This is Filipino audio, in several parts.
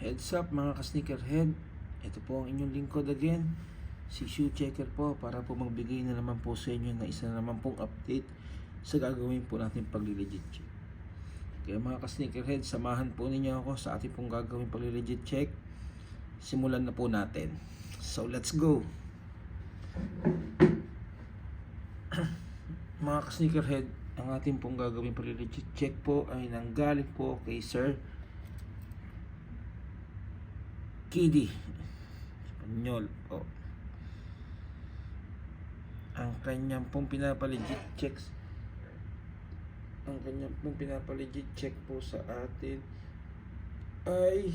Heads up mga ka-sneakerhead, ito po ang inyong lingkod again, si Shoe Checker po, para po magbigay na naman po sa inyo na isa na naman pong update sa gagawin po natin pagli-legit check. Kaya mga ka-sneakerhead, samahan po ninyo ako sa ating pong gagawin pagli-legit check. Simulan na po natin. So let's go. Mga ka-sneakerhead, ang ating pong gagawin pagli-legit check po ay nanggaling po kay Sir Kidi Espanyol po. Ang kanyang pong pinapalegit checks, ang kanyang pong pinapalegit check po sa atin ay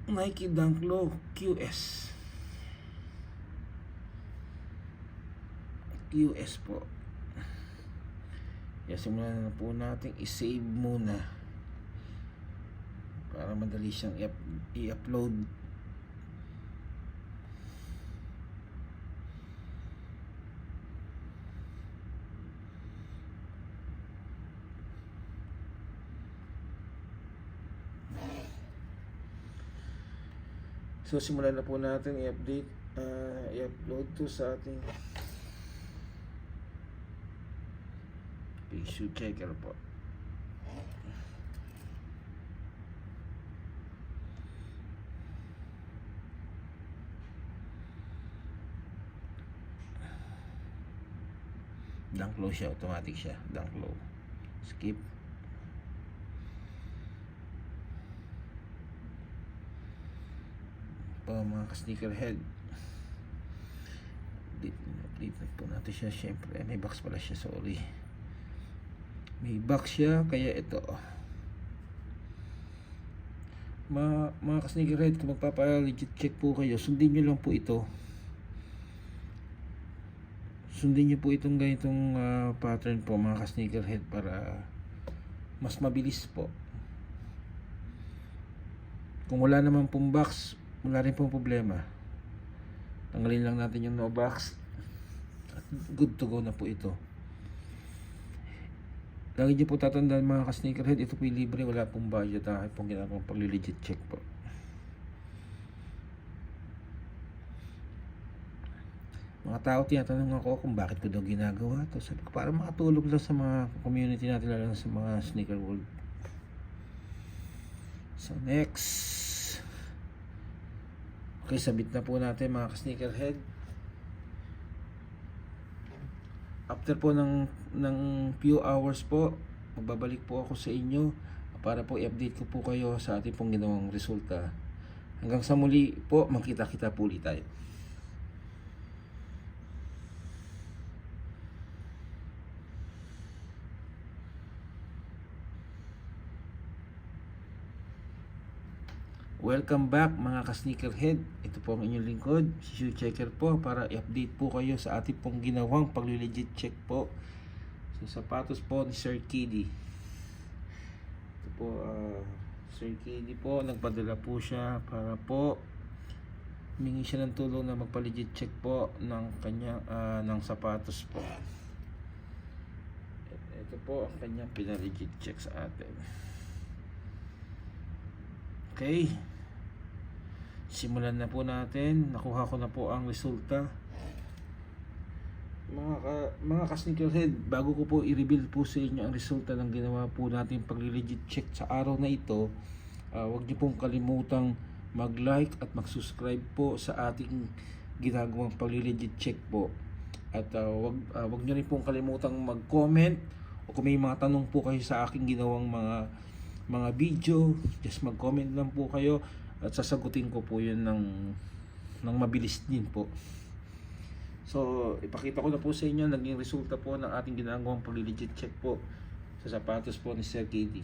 Nike Dunk Low QS po. Kaya simulan na po natin i-save muna para madali siyang i-upload. So simulan na po natin i-update, i-upload to sa ating Shoe Checker po. Dunk low siya, automatic siya. Dunk low. Skip. Pa mga ka-sneakerhead, update na po natin siya. Siyempre may box pala siya, sorry. May box siya, kaya ito mga ka-sneakerhead, kung magpapa-legit check po kayo, sundin nyo lang po ito. Sundin nyo po itong ganitong pattern po mga ka-sneakerhead para mas mabilis po. Kung wala naman pong box, wala rin pong problema. Tanggalin lang natin yung no box at good to go na po ito. Lagi nyo po tatandaan mga ka-sneakerhead, ito po yung libre, wala pong budget. Ay pong ginagawang pag-legit check po. Mga tao tinatanong ako kung bakit ko daw ginagawa to. Sabi ko, para makatulog lang sa mga community natin, lalo na sa mga sneaker world. So next, okay, sabit na po natin mga ka-sneakerhead. After po ng few hours po, magbabalik po ako sa inyo para po i-update ko po kayo sa ating pong ginawang resulta. Hanggang sa muli po, magkita-kita po ulit tayo. Welcome back mga ka-sneakerhead. Ito po ang inyong lingkod, si Shoe Checker po, para i-update po kayo sa ating pong ginawang pagli-legit check po sa sapatos po ni Sir Kidi. Ito po, Sir Kidi po, nagpadala po siya para po humingi siya ng tulong na magpa-legit check po ng kanyang ng sapatos po. Ito po ang kanyang pina-legit check sa atin. Okay, simulan na po natin. Nakuha ko na po ang resulta. Mga ka-sneakerhead, bago ko po i-reveal po sa inyo ang resulta ng ginawa po natin pagli-legit check sa araw na ito, huwag niyo pong kalimutang mag-like at mag-subscribe po sa ating ginagawang pagli-legit check po. At huwag niyo rin pong kalimutang mag-comment, o kung may mga tanong po kayo sa aking ginawang mga video, just mag-comment lang po kayo at sasagutin ko po yun ng mabilis din po. So ipakita ko na po sa inyo naging resulta po ng ating ginagawang pag-legit check po sa sapatos po ni Sir Kidi.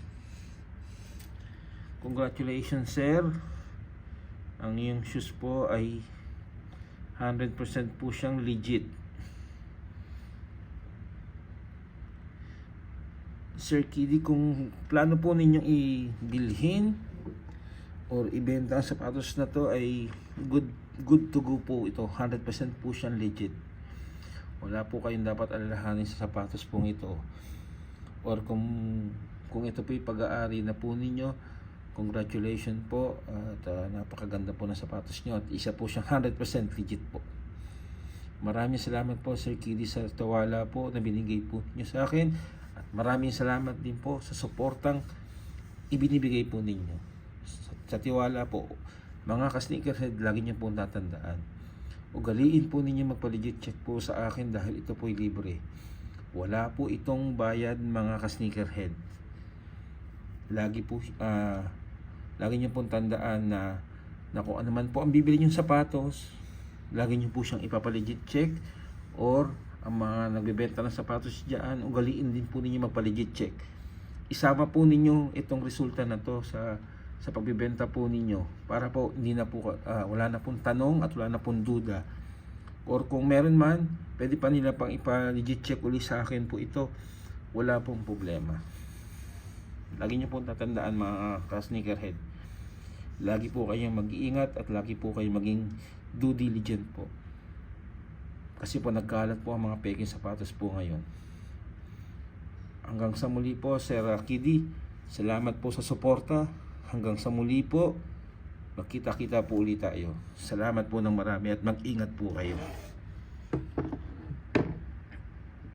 Congratulations sir, ang iyong shoes po ay 100% po siyang legit. Sir Kidi, kung plano po ninyong i-bilhin or ibenta ang sapatos na to, ay good to go po ito. 100% po siyang legit. Wala po kayong dapat alalahanin sa sapatos pong ito. Or kung Kung ito po yung pag-aari na po ninyo, congratulations po, at napakaganda po ng sapatos nyo, at isa po siyang 100% legit po. Maraming salamat po Sir Kiddy sa tiwala po na binigay po niyo sa akin, at maraming salamat din po sa suportang ibinibigay po ninyo. Sa tiwala po, mga ka-sneakerhead, lagi niyo po tatandaan, ugaliin po ninyo magpa-legit check po sa akin dahil ito po'y libre. Wala po itong bayad, mga ka-sneakerhead. Lagi niyo pong tandaan na kung ano man po ang bibili niyong sapatos, lagi niyo po siyang ipapalegit check, or ang mga nagbebenta ng sapatos diyan, ugaliin din po ninyo magpalegit check. Isama po ninyo itong resulta na to sa pagbebenta po ninyo, para po hindi na po wala na pong tanong at wala na pong duda. Or kung meron man, pwede pa nila pang ipa-legit check uli sa akin po ito. Wala pong problema. Lagi niyo pong tatandaan, mga ka-sneakerhead, lagi po kayong mag-iingat at lagi po kayong maging due diligent po. Kasi po nagkalat po ang mga peking sapatos po ngayon. Hanggang sa muli po, Sir Kiddy. Salamat po sa suporta. Hanggang sa muli po. Magkita-kita po ulit tayo. Salamat po ng marami at mag-ingat po kayo.